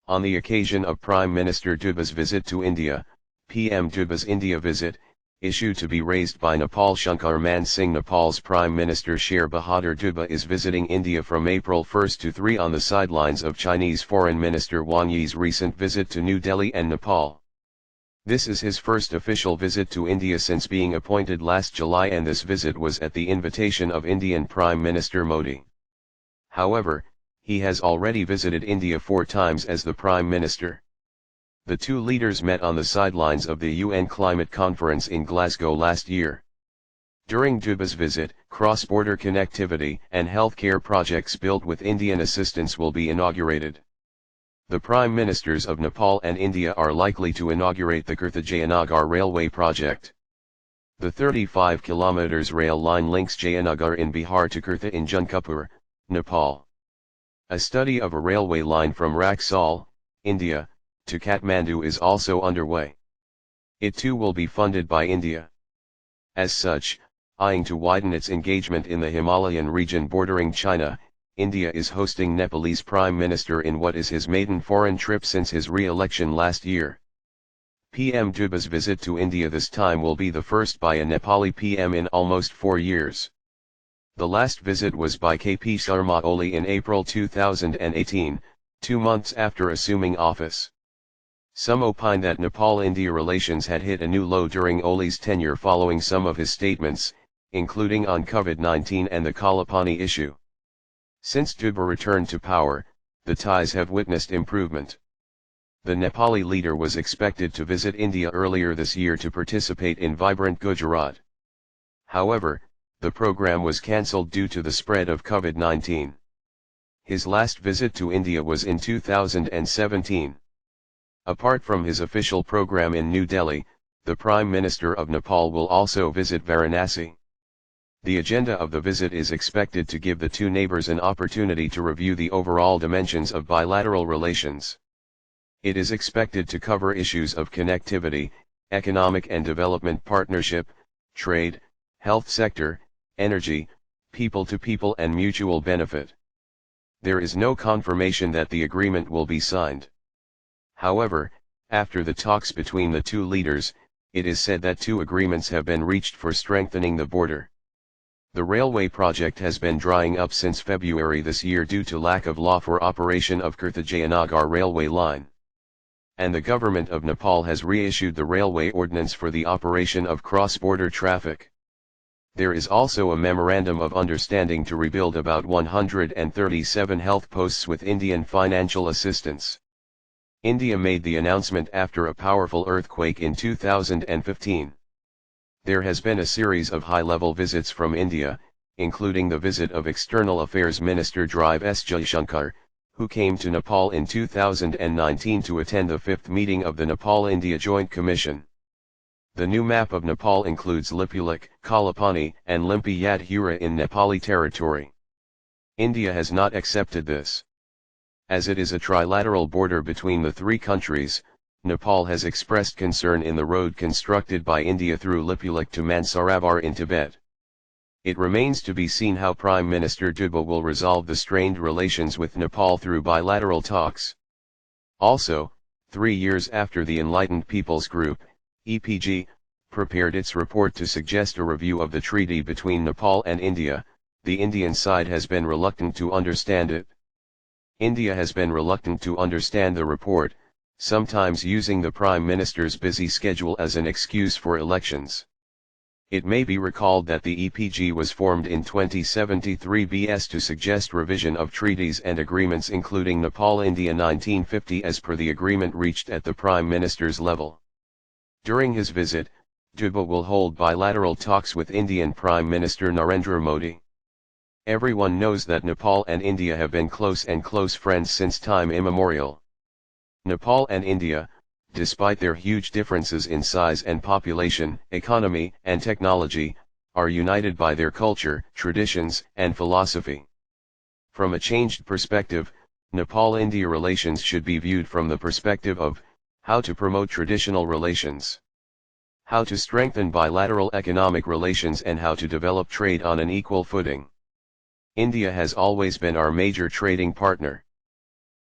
On the occasion of Prime Minister Deuba's visit to India, PM Deuba's India visit, issue to be raised by Nepal. Shanker Man Singh. Nepal's Prime Minister Sher Bahadur Deuba is visiting India from April 1 to 3 on the sidelines of Chinese Foreign Minister Wang Yi's recent visit to New Delhi and Nepal. This is his first official visit to India since being appointed last July, and this visit was at the invitation of Indian Prime Minister Modi. However, he has already visited India 4 times as the Prime Minister. The two leaders met on the sidelines of the UN Climate Conference in Glasgow last year. During Deuba's visit, cross-border connectivity and healthcare projects built with Indian assistance will be inaugurated. The Prime Ministers of Nepal and India are likely to inaugurate the Kirtha-Jayanagar railway project. The 35 km rail line links Jayanagar in Bihar to Kirtha in Jankapur, Nepal. A study of a railway line from Raxaul, India, to Kathmandu is also underway. It too will be funded by India. As such, eyeing to widen its engagement in the Himalayan region bordering China, India is hosting Nepalese Prime Minister in what is his maiden foreign trip since his re-election last year. PM Deuba's visit to India this time will be the first by a Nepali PM in almost 4 years. The last visit was by KP Sharma Oli in April 2018, 2 months after assuming office. Some opine that Nepal-India relations had hit a new low during Oli's tenure following some of his statements, including on COVID-19 and the Kalapani issue. Since Deuba returned to power, the ties have witnessed improvement. The Nepali leader was expected to visit India earlier this year to participate in Vibrant Gujarat. However, the program was cancelled due to the spread of COVID-19. His last visit to India was in 2017. Apart from his official program in New Delhi, the Prime Minister of Nepal will also visit Varanasi. The agenda of the visit is expected to give the two neighbors an opportunity to review the overall dimensions of bilateral relations. It is expected to cover issues of connectivity, economic and development partnership, trade, health sector, energy, people-to-people and mutual benefit. There is no confirmation that the agreement will be signed. However, after the talks between the two leaders, it is said that 2 agreements have been reached for strengthening the border. The railway project has been drying up since February this year due to lack of law for operation of Kirtha-Jayanagar railway line. And the government of Nepal has reissued the railway ordinance for the operation of cross-border traffic. There is also a memorandum of understanding to rebuild about 137 health posts with Indian financial assistance. India made the announcement after a powerful earthquake in 2015. There has been a series of high-level visits from India, including the visit of External Affairs Minister Drive S. Jaishankar, who came to Nepal in 2019 to attend the 5th meeting of the Nepal-India Joint Commission. The new map of Nepal includes Lipulik, Kalapani, and Limpi Yadhura in Nepali territory. India has not accepted this. As it is a trilateral border between the 3 countries, Nepal has expressed concern in the road constructed by India through Lipulik to Mansarovar in Tibet. It remains to be seen how Prime Minister Deuba will resolve the strained relations with Nepal through bilateral talks. Also, 3 years after the Enlightened People's Group, EPG, prepared its report to suggest a review of the treaty between Nepal and India, the Indian side has been reluctant to understand it. India has been reluctant to understand the report, sometimes using the Prime Minister's busy schedule as an excuse for elections. It may be recalled that the EPG was formed in 2073 BS to suggest revision of treaties and agreements including Nepal-India 1950 as per the agreement reached at the Prime Minister's level. During his visit, Deuba will hold bilateral talks with Indian Prime Minister Narendra Modi. Everyone knows that Nepal and India have been close friends since time immemorial. Nepal and India, despite their huge differences in size and population, economy and technology, are united by their culture, traditions, and philosophy. From a changed perspective, Nepal-India relations should be viewed from the perspective of how to promote traditional relations, how to strengthen bilateral economic relations, and how to develop trade on an equal footing. India has always been our major trading partner.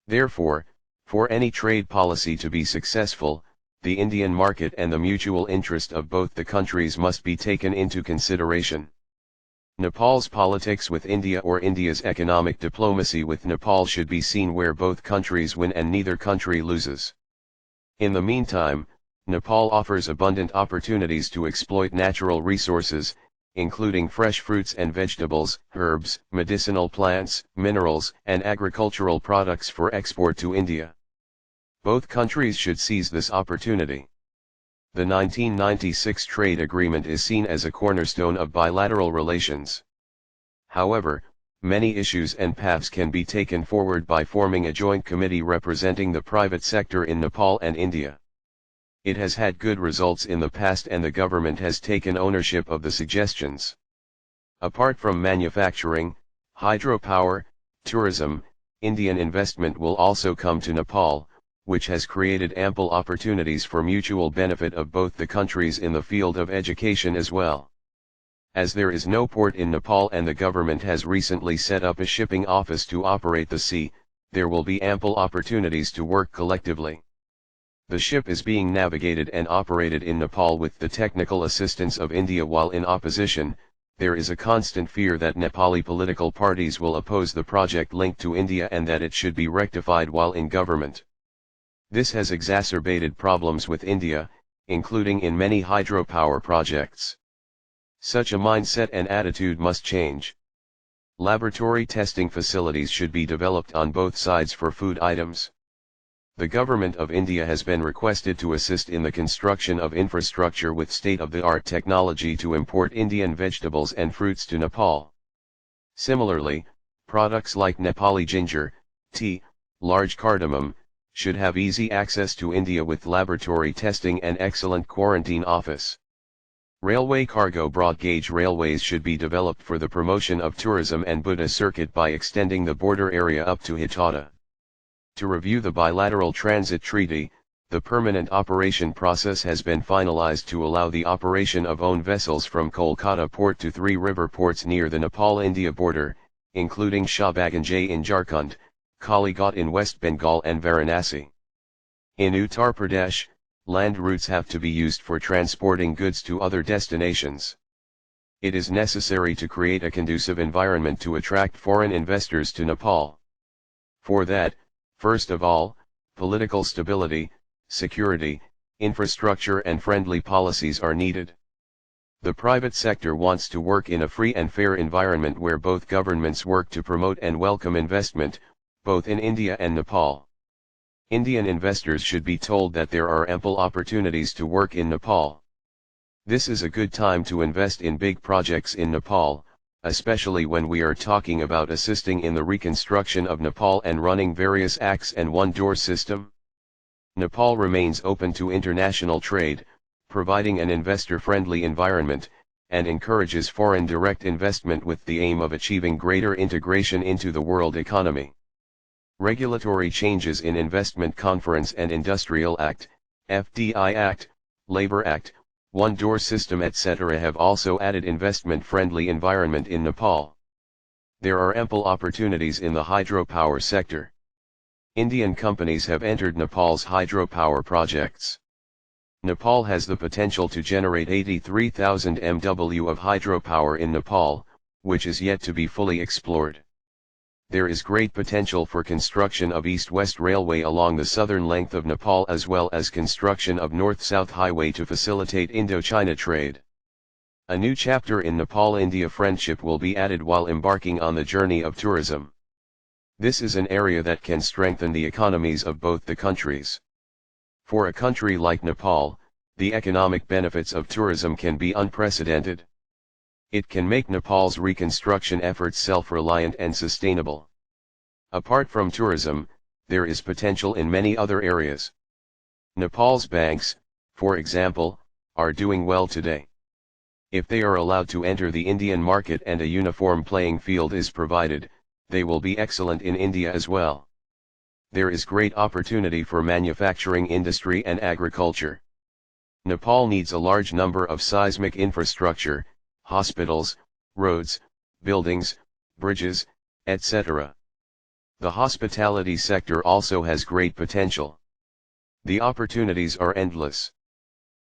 Therefore, For any trade policy to be successful, the Indian market and the mutual interest of both the countries must be taken into consideration. Nepal's politics with India or India's economic diplomacy with Nepal should be seen where both countries win and neither country loses. In the meantime, Nepal offers abundant opportunities to exploit natural resources, including fresh fruits and vegetables, herbs, medicinal plants, minerals, and agricultural products for export to India. Both countries should seize this opportunity. The 1996 trade agreement is seen as a cornerstone of bilateral relations. However, many issues and paths can be taken forward by forming a joint committee representing the private sector in Nepal and India. It has had good results in the past and the government has taken ownership of the suggestions. Apart from manufacturing, hydropower, tourism, Indian investment will also come to Nepal, which has created ample opportunities for mutual benefit of both the countries in the field of education as well. As there is no port in Nepal and the government has recently set up a shipping office to operate the sea, there will be ample opportunities to work collectively. The ship is being navigated and operated in Nepal with the technical assistance of India while in opposition. There is a constant fear that Nepali political parties will oppose the project linked to India and that it should be rectified while in government. This has exacerbated problems with India, including in many hydropower projects. Such a mindset and attitude must change. Laboratory testing facilities should be developed on both sides for food items. The government of India has been requested to assist in the construction of infrastructure with state-of-the-art technology to import Indian vegetables and fruits to Nepal. Similarly, products like Nepali ginger, tea, large cardamom, should have easy access to India with laboratory testing and excellent quarantine office. Railway cargo broad gauge railways should be developed for the promotion of tourism and Buddha circuit by extending the border area up to Hitauda. To review the bilateral transit treaty, the permanent operation process has been finalized to allow the operation of own vessels from Kolkata port to 3 river ports near the Nepal-India border, including Shahbaganj in Jharkhand, Kalighat in West Bengal and Varanasi. In Uttar Pradesh, land routes have to be used for transporting goods to other destinations. It is necessary to create a conducive environment to attract foreign investors to Nepal. For that, first of all, political stability, security, infrastructure and friendly policies are needed. The private sector wants to work in a free and fair environment where both governments work to promote and welcome investment, both in India and Nepal. Indian investors should be told that there are ample opportunities to work in Nepal. This is a good time to invest in big projects in Nepal, especially when we are talking about assisting in the reconstruction of Nepal and running various acts and one-door system. Nepal remains open to international trade, providing an investor-friendly environment, and encourages foreign direct investment with the aim of achieving greater integration into the world economy. Regulatory changes in Investment Conference and Industrial Act, FDI Act, Labor Act, one-door system etc. have also added investment-friendly environment in Nepal. There are ample opportunities in the hydropower sector. Indian companies have entered Nepal's hydropower projects. Nepal has the potential to generate 83,000 MW of hydropower in Nepal, which is yet to be fully explored. There is great potential for construction of East-West Railway along the southern length of Nepal as well as construction of North-South Highway to facilitate Indo-China trade. A new chapter in Nepal-India friendship will be added while embarking on the journey of tourism. This is an area that can strengthen the economies of both the countries. For a country like Nepal, the economic benefits of tourism can be unprecedented. It can make Nepal's reconstruction efforts self-reliant and sustainable. Apart from tourism, there is potential in many other areas. Nepal's banks, for example, are doing well today. If they are allowed to enter the Indian market and a uniform playing field is provided, they will be excellent in India as well. There is great opportunity for manufacturing industry and agriculture. Nepal needs a large number of seismic infrastructure, hospitals, roads, buildings, bridges, etc. The hospitality sector also has great potential. The opportunities are endless.